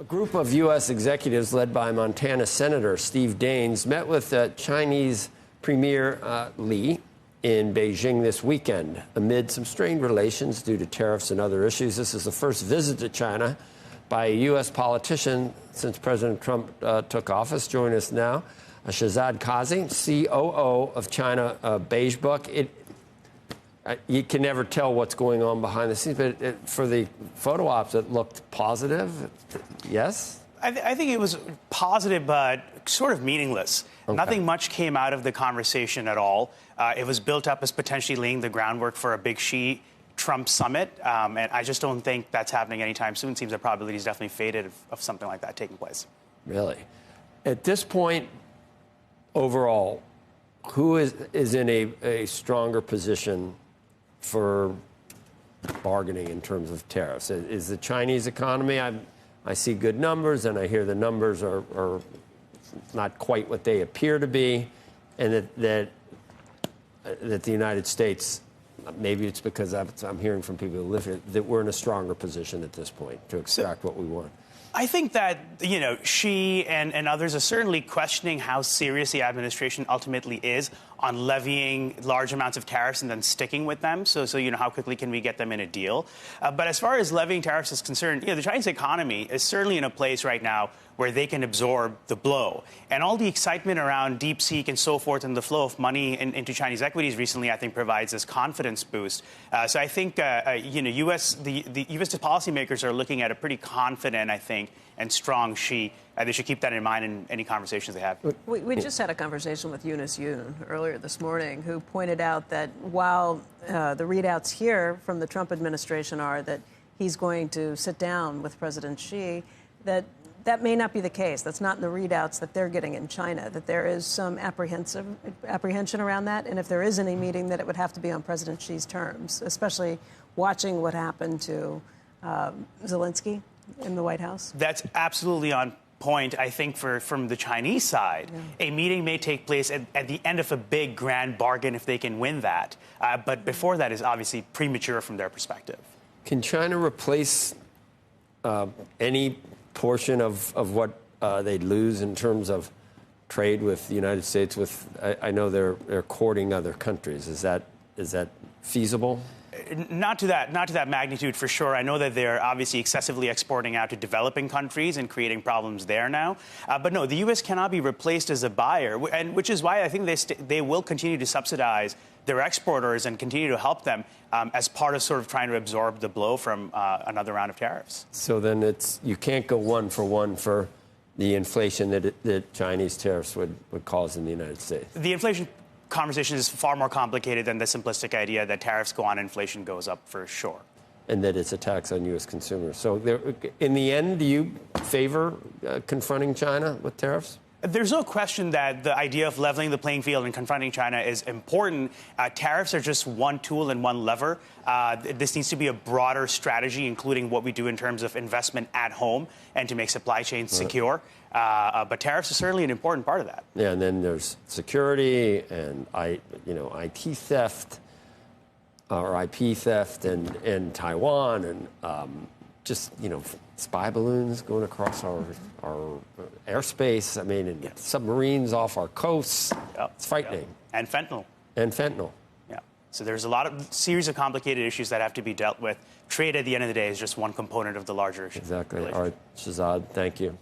group of U.S. executives led by Montana Senator Steve Daines met with Chinese Premier Li in Beijing this weekend amid some strained relations due to tariffs and other issues. This is the first visit to China by a U.S. politician since President Trump took office. Join us now, Shahzad Qazi, COO of China Beige Book. You can never tell what's going on behind the scenes, but for the photo ops, it looked positive. Yes? I think it was positive, but sort of meaningless. Okay. Nothing much came out of the conversation at all. It was built up as potentially laying the groundwork for a big Xi-Trump summit, and I just don't think that's happening anytime soon. It seems the probability is definitely faded of something like that taking place. Really? At this point, overall, who is in a stronger position for bargaining in terms of tariffs? Is the Chinese economy? I see good numbers, and I hear the numbers are not quite what they appear to be, and that the United States, maybe it's because I'm hearing from people who live here, that we're in a stronger position at this point to extract what we want. I think that, Xi and others are certainly questioning how serious the administration ultimately is on levying large amounts of tariffs and then sticking with them. So how quickly can we get them in a deal? But as far as levying tariffs is concerned, the Chinese economy is certainly in a place right now where they can absorb the blow. And all the excitement around DeepSeek and so forth and the flow of money into Chinese equities recently, I think, provides this confidence boost. So I think, the U.S. policymakers are looking at a pretty confident, I think, and strong Xi. They should keep that in mind in any conversations they have. We just had a conversation with Eunice Yoon earlier this morning, who pointed out that while the readouts here from the Trump administration are that he's going to sit down with President Xi, that may not be the case. That's not in the readouts that they're getting in China, that there is some apprehension around that. And if there is any meeting, that it would have to be on President Xi's terms, especially watching what happened to Zelensky in the White House. That's absolutely on point. I think from the Chinese side, a meeting may take place at the end of a big grand bargain if they can win that. But before that is obviously premature from their perspective. Can China replace any portion of what they'd lose in terms of trade with the United States? I know they're courting other countries. Is that feasible? Not to that magnitude, for sure. I know that they're obviously excessively exporting out to developing countries and creating problems there now. But no, the U.S. cannot be replaced as a buyer, and which is why I think they will continue to subsidize their exporters and continue to help them as part of sort of trying to absorb the blow from another round of tariffs. So then you can't go one for the inflation that Chinese tariffs would cause in the United States. The inflation conversation is far more complicated than the simplistic idea that tariffs go on, inflation goes up, for sure. And that it's a tax on U.S. consumers. So in the end, do you favor confronting China with tariffs? There's no question that the idea of leveling the playing field and confronting China is important. Tariffs are just one tool and one lever. This needs to be a broader strategy, including what we do in terms of investment at home and to make supply chains secure. But tariffs are certainly an important part of that. Yeah, and then there's security and IT theft or IP theft and Taiwan and spy balloons going across our airspace. I mean, and submarines off our coasts. Yep. It's frightening. Yep. And fentanyl. And fentanyl. Yeah. So there's a series of complicated issues that have to be dealt with. Trade, at the end of the day, is just one component of the larger issue. Exactly. All right, Shahzad, thank you.